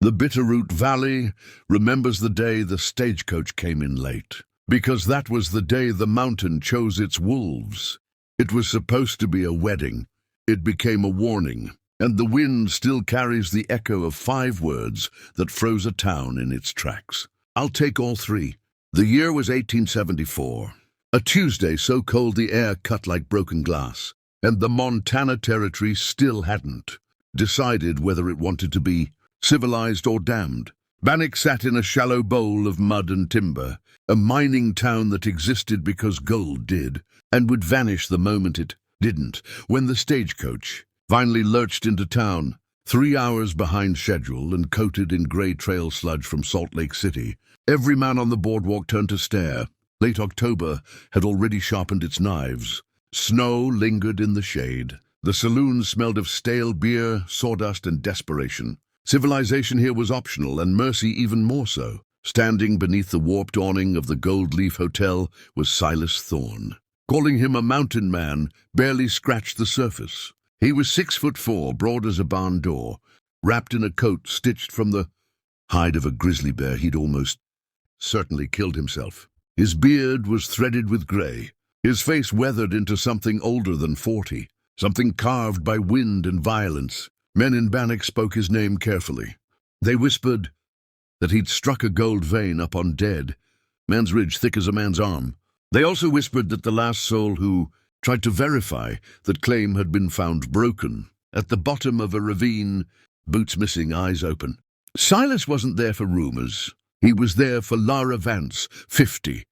The Bitterroot Valley remembers the day the stagecoach came in late, because that was the day the mountain chose its wolves. It was supposed to be a wedding. It became a warning, and the wind still carries the echo of 5 words that froze a town in its tracks. I'll take all 3. The year was 1874. A Tuesday so cold the air cut like broken glass, and the Montana Territory still hadn't decided whether it wanted to be civilized or damned. Bannock sat in a shallow bowl of mud and timber, a mining town that existed because gold did, and would vanish the moment it didn't, when the stagecoach finally lurched into town, 3 hours behind schedule and coated in gray trail sludge from Salt Lake City. Every man on the boardwalk turned to stare. Late October had already sharpened its knives. Snow lingered in the shade. The saloon smelled of stale beer, sawdust, and desperation. Civilization here was optional, and mercy even more so. Standing beneath the warped awning of the Gold Leaf Hotel was Silas Thorne. Calling him a mountain man barely scratched the surface. He was 6'4", broad as a barn door, wrapped in a coat stitched from the hide of a grizzly bear he'd almost certainly killed himself. His beard was threaded with gray, his face weathered into something older than 40, something carved by wind and violence. Men in Bannock spoke his name carefully. They whispered that he'd struck a gold vein up on Dead Man's Ridge, thick as a man's arm. They also whispered that the last soul who tried to verify that claim had been found broken at the bottom of a ravine, boots missing, eyes open. Silas wasn't there for rumors. He was there for Lara Vance. $50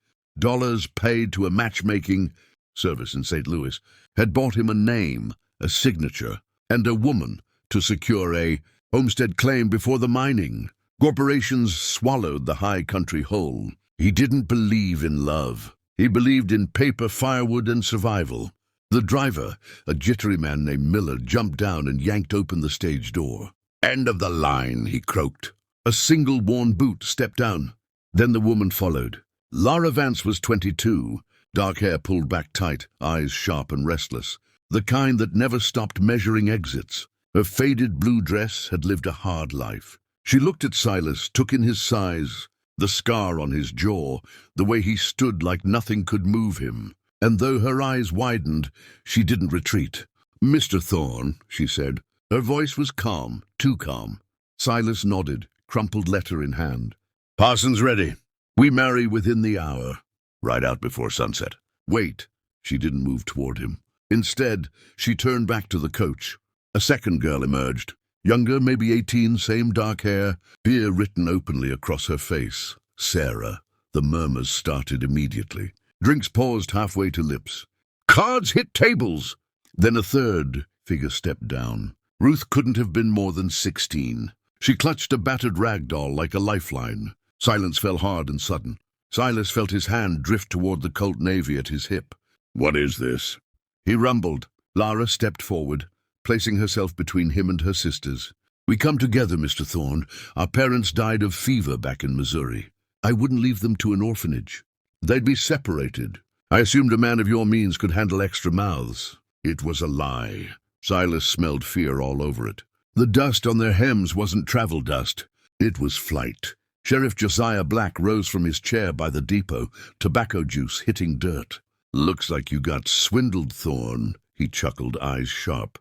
paid to a matchmaking service in St. Louis had bought him a name, a signature, and a woman to secure a homestead claim before the mining corporations swallowed the high country whole. He didn't believe in love. He believed in paper, firewood, and survival. The driver, a jittery man named Miller, jumped down and yanked open the stage door. "End of the line," he croaked. A single worn boot stepped down. Then the woman followed. Lara Vance was 22, dark hair pulled back tight, eyes sharp and restless, the kind that never stopped measuring exits. Her faded blue dress had lived a hard life. She looked at Silas, took in his size, the scar on his jaw, the way he stood like nothing could move him. And though her eyes widened, she didn't retreat. "Mr. Thorne," she said. Her voice was calm, too calm. Silas nodded, crumpled letter in hand. "Parsons ready. We marry within the hour. Right out before sunset." "Wait." She didn't move toward him. Instead, she turned back to the coach. A second girl emerged. Younger, maybe 18, same dark hair, fear written openly across her face. Sarah. The murmurs started immediately. Drinks paused halfway to lips. "Cards hit tables!" Then a third figure stepped down. Ruth couldn't have been more than 16. She clutched a battered rag doll like a lifeline. Silence fell hard and sudden. Silas felt his hand drift toward the Colt Navy at his hip. "What is this?" He rumbled. Lara stepped forward, placing herself between him and her sisters. "We come together, Mr. Thorne. Our parents died of fever back in Missouri. I wouldn't leave them to an orphanage. They'd be separated. I assumed a man of your means could handle extra mouths." It was a lie. Silas smelled fear all over it. The dust on their hems wasn't travel dust. It was flight. Sheriff Josiah Black rose from his chair by the depot, tobacco juice hitting dirt. "Looks like you got swindled, Thorne," he chuckled, eyes sharp.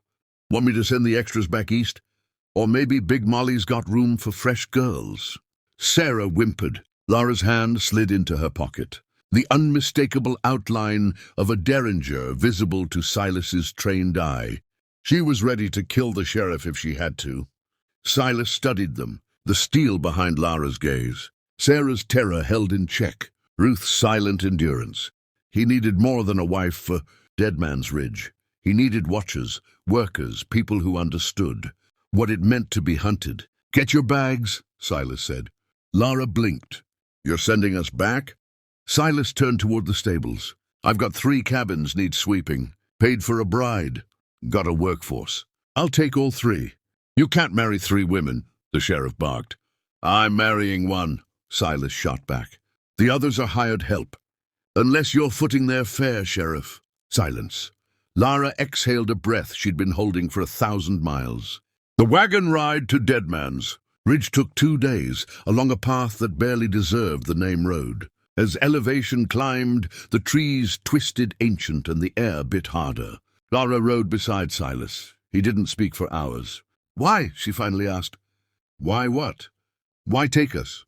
"Want me to send the extras back east? Or maybe Big Molly's got room for fresh girls?" Sarah whimpered. Lara's hand slid into her pocket. The unmistakable outline of a derringer visible to Silas's trained eye. She was ready to kill the sheriff if she had to. Silas studied them, the steel behind Lara's gaze. Sarah's terror held in check, Ruth's silent endurance. He needed more than a wife for Dead Man's Ridge. He needed watchers, workers, people who understood what it meant to be hunted. "Get your bags," Silas said. Lara blinked. "You're sending us back?" Silas turned toward the stables. "I've got 3 cabins need sweeping. Paid for a bride. Got a workforce. I'll take all 3. "You can't marry 3 women," the sheriff barked. "I'm marrying one," Silas shot back. "The others are hired help. Unless you're footing their fare, Sheriff." Silence. Lara exhaled a breath she'd been holding for 1,000 miles. "The wagon ride to Dead Man's. Ridge took 2 days, along a path that barely deserved the name road. As elevation climbed, the trees twisted ancient and the air bit harder. Lara rode beside Silas. He didn't speak for hours. "Why?" she finally asked. "Why what? Why take us?"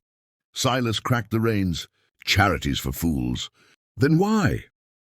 Silas cracked the reins. "Charities for fools." "Then why?"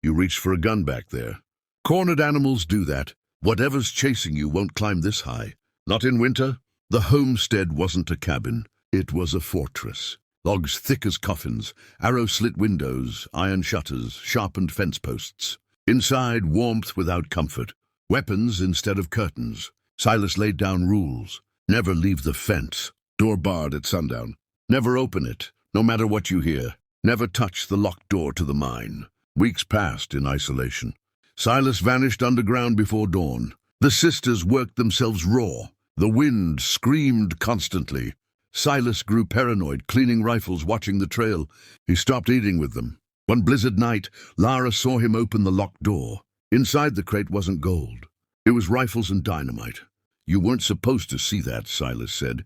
"You reached for a gun back there. Cornered animals do that. Whatever's chasing you won't climb this high. Not in winter." The homestead wasn't a cabin. It was a fortress. Logs thick as coffins, arrow-slit windows, iron shutters, sharpened fence posts. Inside, warmth without comfort. Weapons instead of curtains. Silas laid down rules. Never leave the fence. Door barred at sundown. Never open it, no matter what you hear. Never touch the locked door to the mine. Weeks passed in isolation. Silas vanished underground before dawn. The sisters worked themselves raw. The wind screamed constantly. Silas grew paranoid, cleaning rifles, watching the trail. He stopped eating with them. One blizzard night, Lara saw him open the locked door. Inside the crate wasn't gold. It was rifles and dynamite. "You weren't supposed to see that," Silas said.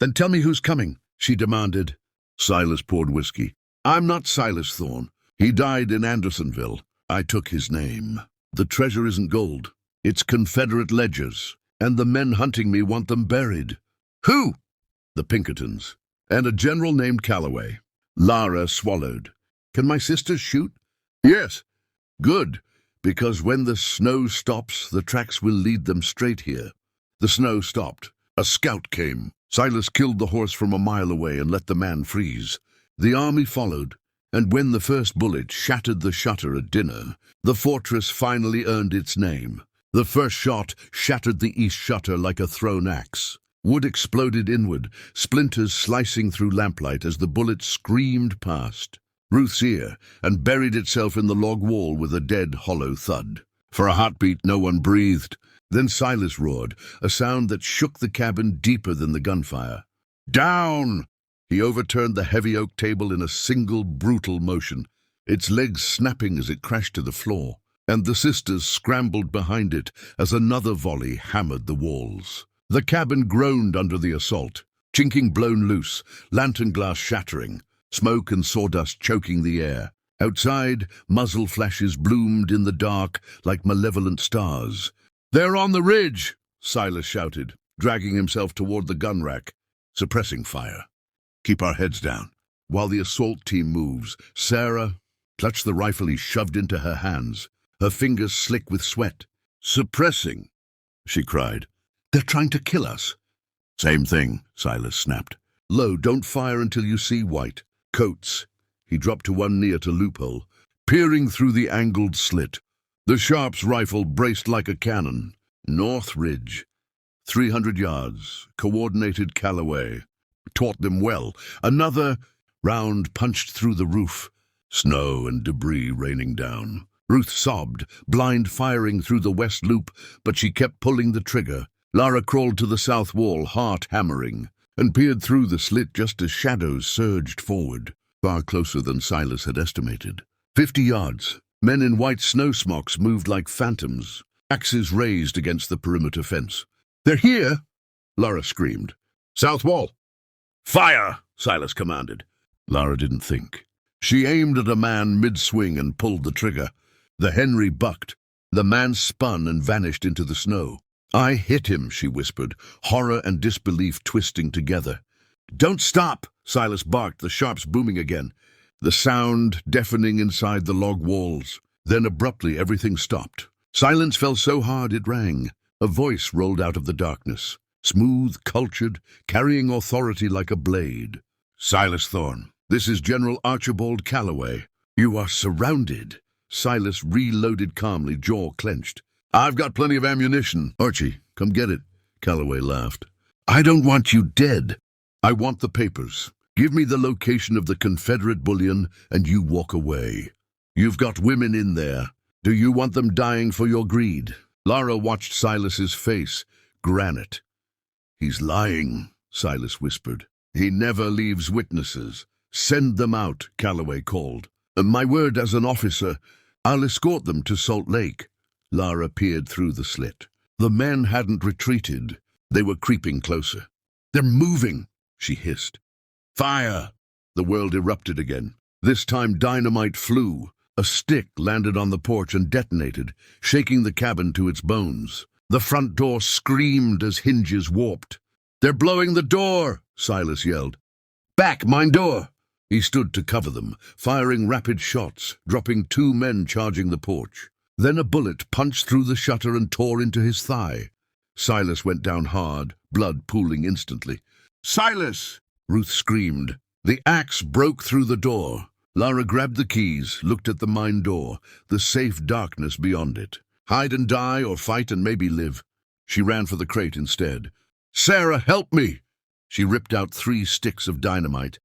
"Then tell me who's coming," she demanded. Silas poured whiskey. "I'm not Silas Thorne. He died in Andersonville. I took his name. The treasure isn't gold. It's Confederate ledgers. And the men hunting me want them buried." "Who?" "The Pinkertons. And a general named Calloway." Lara swallowed. "Can my sisters shoot?" "Yes." "Good, because when the snow stops, the tracks will lead them straight here." The snow stopped. A scout came. Silas killed the horse from a mile away and let the man freeze. The army followed, and when the first bullet shattered the shutter at dinner, the fortress finally earned its name. The first shot shattered the east shutter like a thrown axe. Wood exploded inward, splinters slicing through lamplight as the bullet screamed past Ruth's ear and buried itself in the log wall with a dead, hollow thud. For a heartbeat, no one breathed. Then Silas roared, a sound that shook the cabin deeper than the gunfire. "Down!" He overturned the heavy oak table in a single brutal motion, its legs snapping as it crashed to the floor. And the sisters scrambled behind it as another volley hammered the walls. The cabin groaned under the assault, chinking blown loose, lantern glass shattering, smoke and sawdust choking the air. Outside, muzzle flashes bloomed in the dark like malevolent stars. "They're on the ridge!" Silas shouted, dragging himself toward the gun rack, suppressing fire. "Keep our heads down." While the assault team moves, Sarah clutched the rifle he shoved into her hands, her fingers slick with sweat. "Suppressing," she cried. "They're trying to kill us." "Same thing," Silas snapped. "Low, don't fire until you see white. Coats." He dropped to one knee at a loophole, peering through the angled slit. The Sharp's rifle braced like a cannon. North Ridge. 300 yards. Coordinated Calloway. Taught them well. Another round punched through the roof. Snow and debris raining down. Ruth sobbed, blind firing through the west loop, but she kept pulling the trigger. Lara crawled to the south wall, heart hammering, and peered through the slit just as shadows surged forward, far closer than Silas had estimated. 50 yards. Men in white snow smocks moved like phantoms, axes raised against the perimeter fence. "They're here!" Lara screamed. "South wall!" "Fire!" Silas commanded. Lara didn't think. She aimed at a man mid-swing and pulled the trigger. The Henry bucked. The man spun and vanished into the snow. "I hit him," she whispered, horror and disbelief twisting together. "Don't stop!" Silas barked, the Sharps booming again. The sound deafening inside the log walls. Then abruptly everything stopped. Silence fell so hard it rang. A voice rolled out of the darkness. Smooth, cultured, carrying authority like a blade. "Silas Thorne, this is General Archibald Calloway. You are surrounded." Silas reloaded calmly, jaw clenched. "I've got plenty of ammunition." "Archie, come get it," Calloway laughed. "I don't want you dead. I want the papers. Give me the location of the Confederate bullion and you walk away. You've got women in there. Do you want them dying for your greed?" Lara watched Silas's face, granite. "He's lying," Silas whispered. "He never leaves witnesses." "Send them out," Calloway called. "My word as an officer, I'll escort them to Salt Lake." Lara peered through the slit. The men hadn't retreated. They were creeping closer. They're moving, she hissed. Fire! The world erupted again. This time dynamite flew. A stick landed on the porch and detonated, shaking the cabin to its bones. The front door screamed as hinges warped. "They're blowing the door!" Silas yelled. "Back, mine door!" He stood to cover them, firing rapid shots, dropping 2 men charging the porch. Then a bullet punched through the shutter and tore into his thigh. Silas went down hard, blood pooling instantly. "Silas!" Ruth screamed. The axe broke through the door. Lara grabbed the keys, looked at the mine door, the safe darkness beyond it. Hide and die, or fight and maybe live. She ran for the crate instead. "Sarah, help me!" She ripped out 3 sticks of dynamite,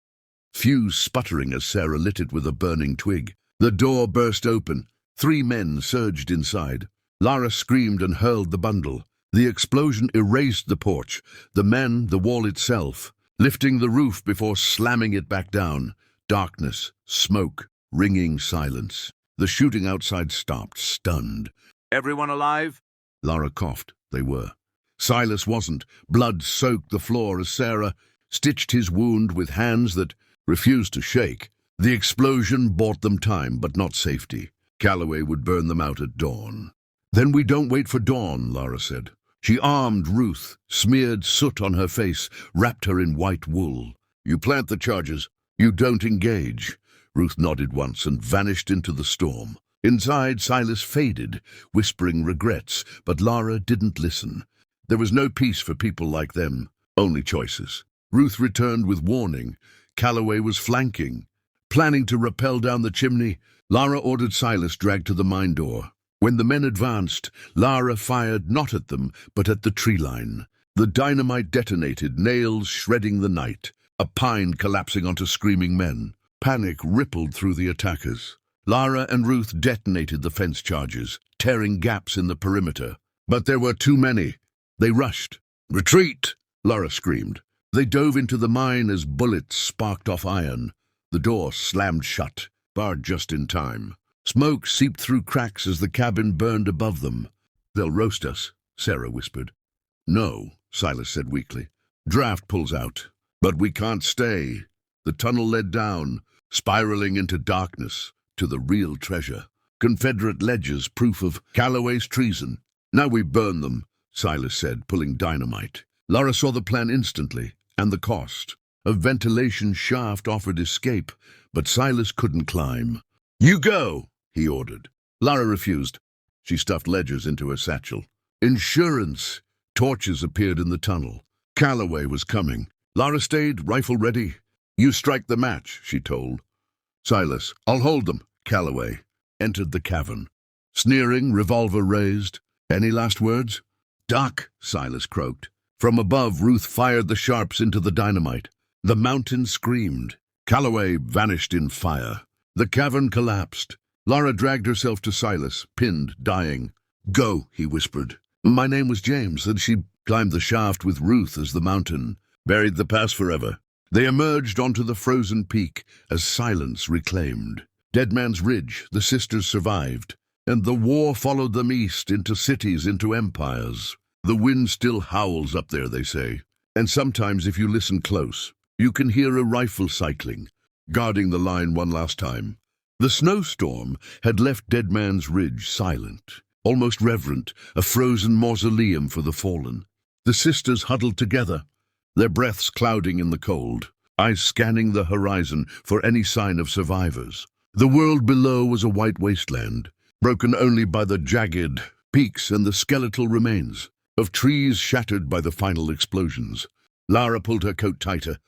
fuse sputtering as Sarah lit it with a burning twig. The door burst open. 3 men surged inside. Lara screamed and hurled the bundle. The explosion erased the porch, the men, the wall itself, lifting the roof before slamming it back down. Darkness, smoke, ringing silence. The shooting outside stopped, stunned. "Everyone alive?" Lara coughed. They were. Silas wasn't. Blood soaked the floor as Sarah stitched his wound with hands that refused to shake. The explosion bought them time, but not safety. Calloway would burn them out at dawn. "Then we don't wait for dawn," Lara said. She armed Ruth, smeared soot on her face, wrapped her in white wool. "You plant the charges. You don't engage." Ruth nodded once and vanished into the storm. Inside, Silas faded, whispering regrets, but Lara didn't listen. There was no peace for people like them, only choices. Ruth returned with warning. Calloway was flanking. Planning to rappel down the chimney, Lara ordered Silas dragged to the mine door. When the men advanced, Lara fired not at them, but at the tree line. The dynamite detonated, nails shredding the night. A pine collapsing onto screaming men. Panic rippled through the attackers. Lara and Ruth detonated the fence charges, tearing gaps in the perimeter. But there were too many. They rushed. "Retreat!" Lara screamed. They dove into the mine as bullets sparked off iron. The door slammed shut, barred just in time. Smoke seeped through cracks as the cabin burned above them. "They'll roast us," Sarah whispered. "No," Silas said weakly. "Draft pulls out. But we can't stay." The tunnel led down, spiraling into darkness, to the real treasure. Confederate ledgers, proof of Calloway's treason. "Now we burn them," Silas said, pulling dynamite. Lara saw the plan instantly, and the cost. A ventilation shaft offered escape, but Silas couldn't climb. "You go," he ordered. Lara refused. She stuffed ledgers into her satchel. "Insurance!" Torches appeared in the tunnel. Calloway was coming. Lara stayed, rifle ready. "You strike the match," she told. Silas, "I'll hold them." Calloway entered the cavern. Sneering, revolver raised. "Any last words?" "Duck," Silas croaked. From above, Ruth fired the sharps into the dynamite. The mountain screamed. Calloway vanished in fire. The cavern collapsed. Lara dragged herself to Silas, pinned, dying. "Go," he whispered. "My name was James," and she climbed the shaft with Ruth as the mountain buried the past forever. They emerged onto the frozen peak as silence reclaimed. Dead Man's Ridge, the sisters survived, and the war followed them east into cities, into empires. The wind still howls up there, they say, and sometimes if you listen close, you can hear a rifle cycling, guarding the line one last time. The snowstorm had left Dead Man's Ridge silent, almost reverent, a frozen mausoleum for the fallen. The sisters huddled together, their breaths clouding in the cold, eyes scanning the horizon for any sign of survivors. The world below was a white wasteland, broken only by the jagged peaks and the skeletal remains of trees shattered by the final explosions. Lara pulled her coat tighter,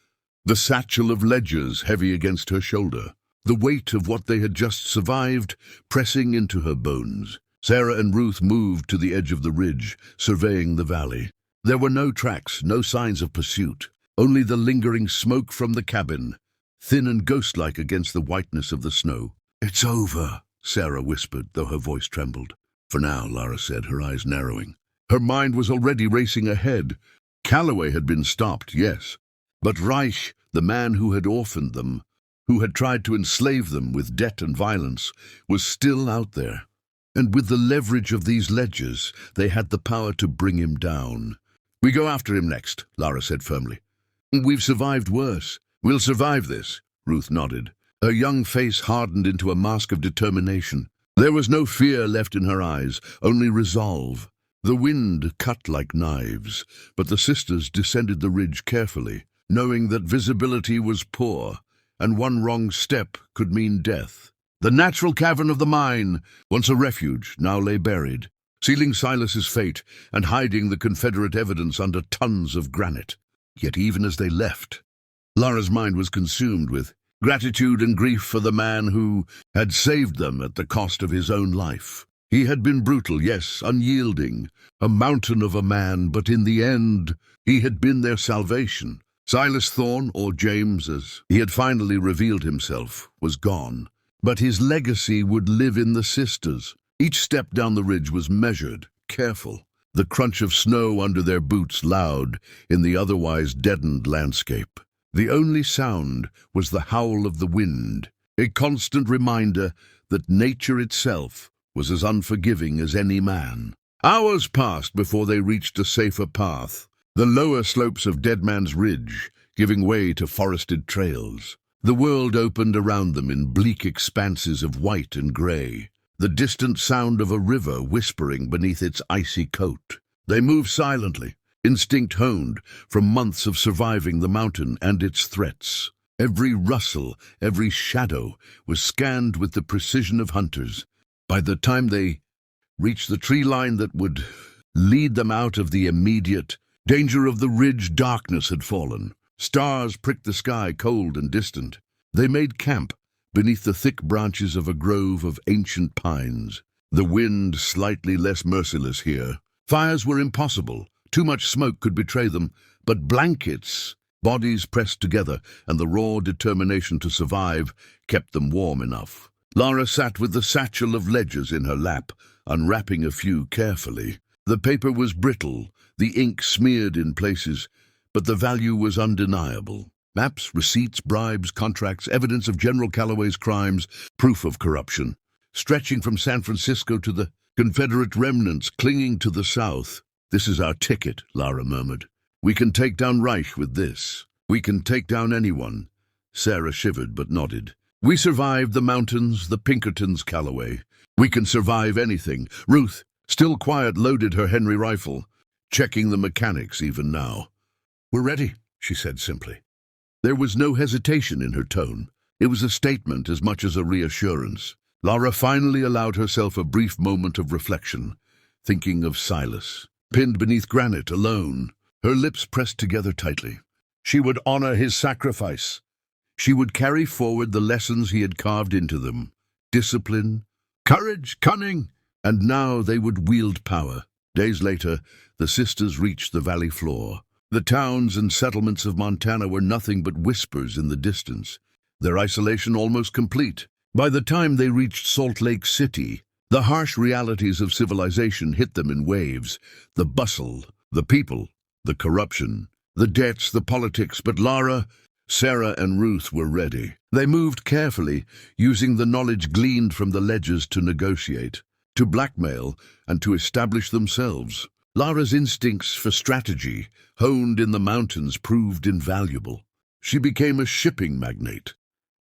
the satchel of ledgers heavy against her shoulder, the weight of what they had just survived pressing into her bones. Sarah and Ruth moved to the edge of the ridge, surveying the valley. There were no tracks, no signs of pursuit, only the lingering smoke from the cabin, thin and ghost-like against the whiteness of the snow. "It's over," Sarah whispered, though her voice trembled. "For now," Lara said, her eyes narrowing. Her mind was already racing ahead. Calloway had been stopped, yes, but Reich, the man who had orphaned them, who had tried to enslave them with debt and violence, was still out there. And with the leverage of these ledgers, they had the power to bring him down. "We go after him next," Lara said firmly. We've survived worse. We'll survive this, Ruth nodded. Her young face hardened into a mask of determination. There was no fear left in her eyes, only resolve. The wind cut like knives, but the sisters descended the ridge carefully, knowing that visibility was poor, and one wrong step could mean death. The natural cavern of the mine, once a refuge, now lay buried, sealing Silas's fate and hiding the Confederate evidence under tons of granite. Yet even as they left, Lara's mind was consumed with gratitude and grief for the man who had saved them at the cost of his own life. He had been brutal, yes, unyielding, a mountain of a man, but in the end, he had been their salvation. Silas Thorne, or James as he had finally revealed himself, was gone, but his legacy would live in the sisters. Each step down the ridge was measured, careful, the crunch of snow under their boots loud in the otherwise deadened landscape. The only sound was the howl of the wind, a constant reminder that nature itself was as unforgiving as any man. Hours passed before they reached a safer path, the lower slopes of Dead Man's Ridge giving way to forested trails. The world opened around them in bleak expanses of white and grey, the distant sound of a river whispering beneath its icy coat. They moved silently, instinct honed from months of surviving the mountain and its threats. Every rustle, every shadow was scanned with the precision of hunters. By the time they reached the tree line that would lead them out of the immediate danger of the ridge, darkness had fallen. Stars pricked the sky, cold and distant. They made camp beneath the thick branches of a grove of ancient pines, the wind slightly less merciless here. Fires were impossible. Too much smoke could betray them, but blankets, bodies pressed together, and the raw determination to survive kept them warm enough. Lara sat with the satchel of ledgers in her lap, unwrapping a few carefully. The paper was brittle, the ink smeared in places, but the value was undeniable. Maps, receipts, bribes, contracts, evidence of General Calloway's crimes, proof of corruption. Stretching from San Francisco to the Confederate remnants clinging to the south. "This is our ticket," Lara murmured. "We can take down Reich with this. We can take down anyone." Sarah shivered but nodded. "We survived the mountains, the Pinkertons, Calloway. We can survive anything." Ruth, still quiet, loaded her Henry rifle, checking the mechanics even now. "We're ready," she said simply. There was no hesitation in her tone. It was a statement as much as a reassurance. Lara finally allowed herself a brief moment of reflection, thinking of Silas, pinned beneath granite, alone, her lips pressed together tightly. She would honor his sacrifice. She would carry forward the lessons he had carved into them. Discipline, courage, cunning, and now they would wield power. Days later, the sisters reached the valley floor. The towns and settlements of Montana were nothing but whispers in the distance, their isolation almost complete. By the time they reached Salt Lake City, the harsh realities of civilization hit them in waves. The bustle, the people, the corruption, the debts, the politics. But Lara, Sarah, and Ruth were ready. They moved carefully, using the knowledge gleaned from the ledgers to negotiate, to blackmail, and to establish themselves. Lara's instincts for strategy, honed in the mountains, proved invaluable. She became a shipping magnate,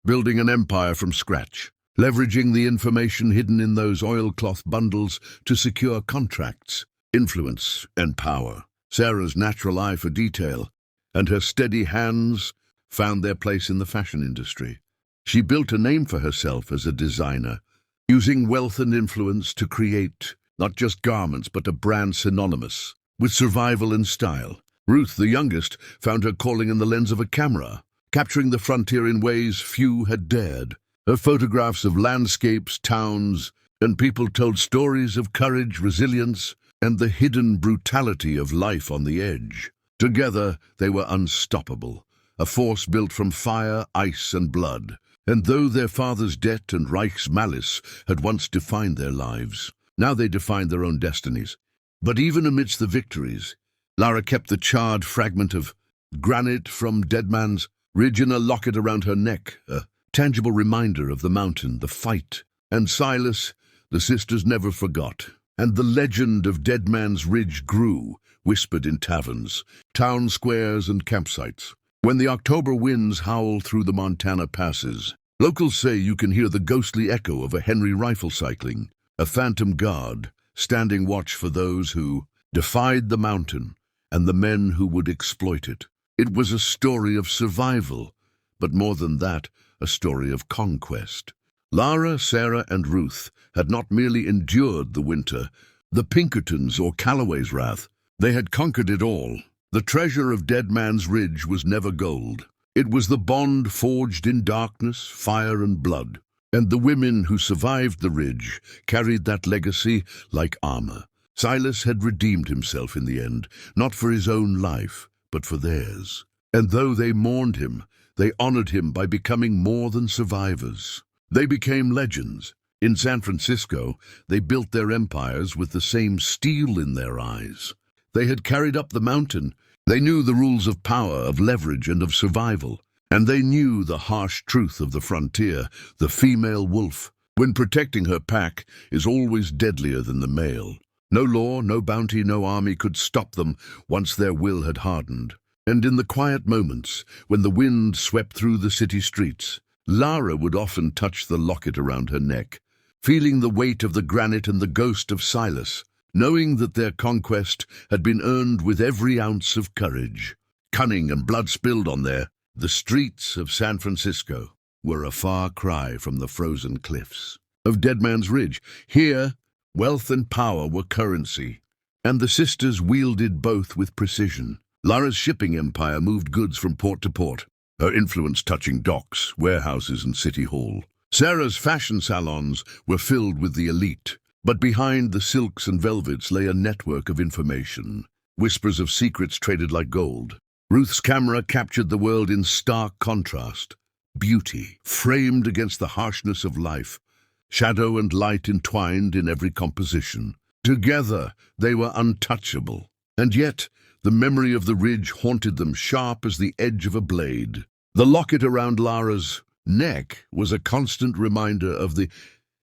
building an empire from scratch, leveraging the information hidden in those oilcloth bundles to secure contracts, influence, and power. Sarah's natural eye for detail and her steady hands found their place in the fashion industry. She built a name for herself as a designer, using wealth and influence to create not just garments, but a brand synonymous with survival and style. Ruth, the youngest, found her calling in the lens of a camera, capturing the frontier in ways few had dared. Her photographs of landscapes, towns, and people told stories of courage, resilience, and the hidden brutality of life on the edge. Together, they were unstoppable, a force built from fire, ice, and blood. And though their father's debt and Reich's malice had once defined their lives, now they defined their own destinies. But even amidst the victories, Lara kept the charred fragment of granite from Dead Man's Ridge in a locket around her neck, a tangible reminder of the mountain, the fight. And Silas, the sisters never forgot. And the legend of Dead Man's Ridge grew, whispered in taverns, town squares, and campsites. When the October winds howl through the Montana passes, locals say you can hear the ghostly echo of a Henry rifle cycling, a phantom guard, standing watch for those who defied the mountain and the men who would exploit it. It was a story of survival, but more than that, a story of conquest. Lara, Sarah, and Ruth had not merely endured the winter, the Pinkertons' or Calloway's wrath. They had conquered it all. The treasure of Dead Man's Ridge was never gold. It was the bond forged in darkness, fire, and blood. And the women who survived the ridge carried that legacy like armor. Silas had redeemed himself in the end, not for his own life, but for theirs. And though they mourned him, they honored him by becoming more than survivors. They became legends. In San Francisco, they built their empires with the same steel in their eyes. They had carried up the mountain. They knew the rules of power, of leverage, and of survival. And they knew the harsh truth of the frontier, the female wolf, when protecting her pack, is always deadlier than the male. No law, no bounty, no army could stop them once their will had hardened. And in the quiet moments, when the wind swept through the city streets, Lara would often touch the locket around her neck, feeling the weight of the granite and the ghost of Silas, knowing that their conquest had been earned with every ounce of courage. Cunning and blood spilled on the streets of San Francisco were a far cry from the frozen cliffs of Dead Man's Ridge. Here, wealth and power were currency, and the sisters wielded both with precision. Lara's shipping empire moved goods from port to port, her influence touching docks, warehouses, and city hall. Sarah's fashion salons were filled with the elite, but behind the silks and velvets lay a network of information, whispers of secrets traded like gold. Ruth's camera captured the world in stark contrast. Beauty, framed against the harshness of life, shadow and light entwined in every composition. Together, they were untouchable. And yet, the memory of the ridge haunted them, sharp as the edge of a blade. The locket around Lara's neck was a constant reminder of the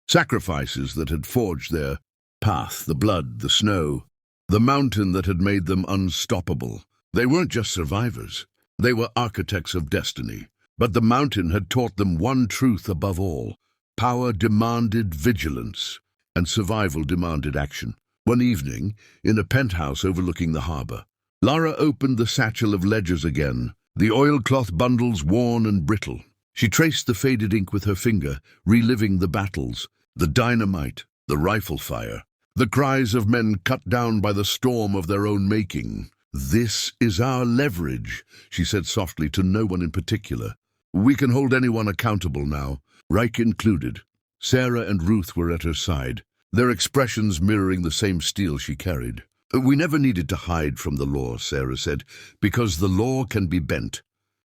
sacrifices that had forged their path, the blood, the snow, the mountain that had made them unstoppable. They weren't just survivors. They were architects of destiny. But the mountain had taught them one truth above all. Power demanded vigilance, and survival demanded action. One evening, in a penthouse overlooking the harbor, Lara opened the satchel of ledgers again, the oilcloth bundles worn and brittle. She traced the faded ink with her finger, reliving the battles, the dynamite, the rifle fire, the cries of men cut down by the storm of their own making. "This is our leverage," she said softly to no one in particular. "We can hold anyone accountable now, Reich included." Sarah and Ruth were at her side, their expressions mirroring the same steel she carried. "We never needed to hide from the law," Sarah said, "because the law can be bent.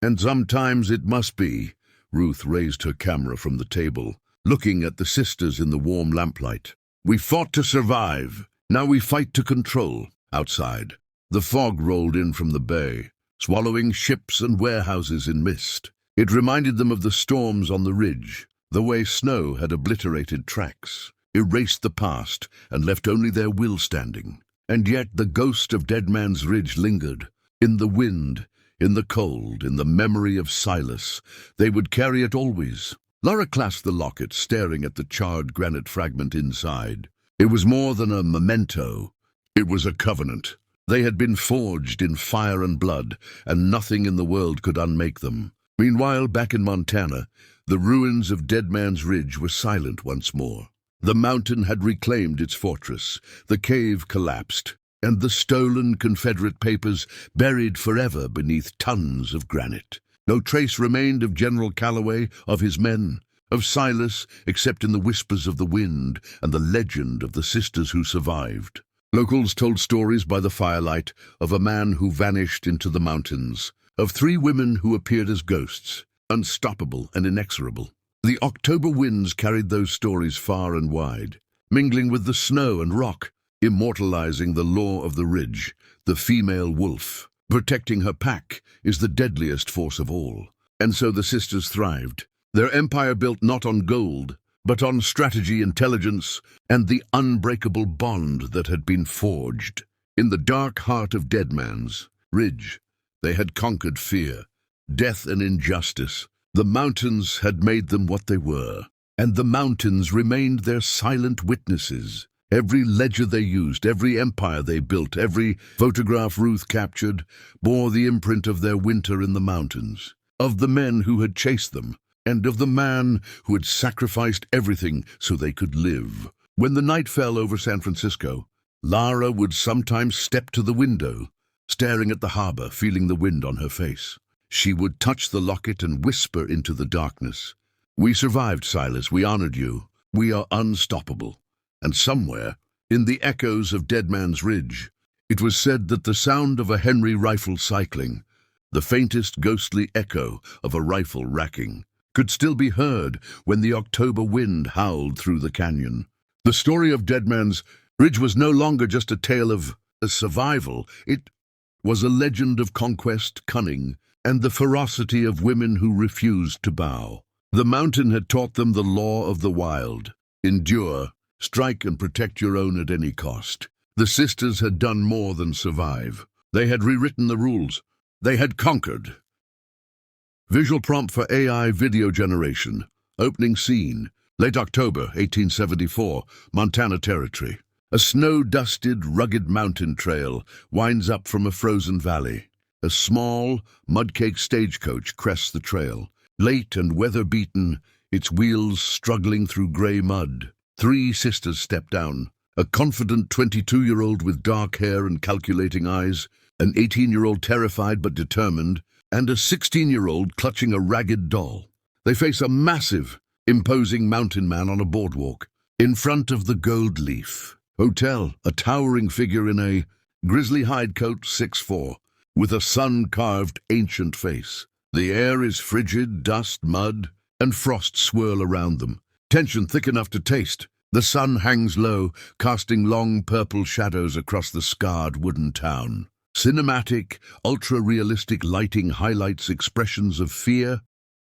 And sometimes it must be." Ruth raised her camera from the table, looking at the sisters in the warm lamplight. "We fought to survive. Now we fight to control." Outside, the fog rolled in from the bay, swallowing ships and warehouses in mist. It reminded them of the storms on the ridge, the way snow had obliterated tracks, erased the past, and left only their will standing. And yet the ghost of Dead Man's Ridge lingered. In the wind, in the cold, in the memory of Silas. They would carry it always. Lara clasped the locket, staring at the charred granite fragment inside. It was more than a memento. It was a covenant. They had been forged in fire and blood, and nothing in the world could unmake them. Meanwhile, back in Montana, the ruins of Dead Man's Ridge were silent once more. The mountain had reclaimed its fortress, the cave collapsed, and the stolen Confederate papers buried forever beneath tons of granite. No trace remained of General Calloway, of his men, of Silas, except in the whispers of the wind and the legend of the sisters who survived. Locals told stories by the firelight of a man who vanished into the mountains, of 3 women who appeared as ghosts, unstoppable and inexorable. The October winds carried those stories far and wide, mingling with the snow and rock, immortalizing the law of the ridge, the female wolf. Protecting her pack is the deadliest force of all. And so the sisters thrived, their empire built not on gold, but on strategy, intelligence, and the unbreakable bond that had been forged. In the dark heart of Dead Man's Ridge, they had conquered fear, death and injustice. The mountains had made them what they were, and the mountains remained their silent witnesses. Every ledger they used, every empire they built, every photograph Ruth captured, bore the imprint of their winter in the mountains, of the men who had chased them, and of the man who had sacrificed everything so they could live. When the night fell over San Francisco, Lara would sometimes step to the window, staring at the harbor, feeling the wind on her face. She would touch the locket and whisper into the darkness, "We survived, Silas. We honored you. We are unstoppable." And somewhere, in the echoes of Dead Man's Ridge, it was said that the sound of a Henry rifle cycling, the faintest ghostly echo of a rifle racking, could still be heard when the October wind howled through the canyon. The story of Dead Man's Ridge was no longer just a tale of survival. It was a legend of conquest, cunning, and the ferocity of women who refused to bow. The mountain had taught them the law of the wild: endure, strike, and protect your own at any cost. The sisters had done more than survive. They had rewritten the rules. They had conquered. Visual prompt for AI video generation. Opening scene. Late October, 1874, Montana Territory. A snow-dusted, rugged mountain trail winds up from a frozen valley. A small, mud-caked stagecoach crests the trail, late and weather-beaten, its wheels struggling through gray mud. 3 sisters step down: a confident 22-year-old with dark hair and calculating eyes, an 18-year-old terrified but determined, and a 16-year-old clutching a ragged doll. They face a massive, imposing mountain man on a boardwalk. In front of the Gold Leaf Hotel, a towering figure in a grizzly hide coat, 6'4", with a sun-carved ancient face. The air is frigid, dust, mud, and frost swirl around them. Tension thick enough to taste. The sun hangs low, casting long purple shadows across the scarred wooden town. Cinematic, ultra-realistic lighting highlights expressions of fear,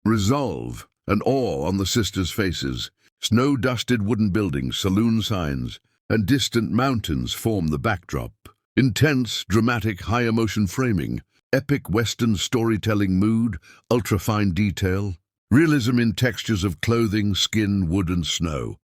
resolve, and awe on the sisters' faces. Snow-dusted wooden buildings, saloon signs, and distant mountains form the backdrop. Intense, dramatic, high-emotion framing, epic Western storytelling mood, ultra-fine detail, realism in textures of clothing, skin, wood, and snow.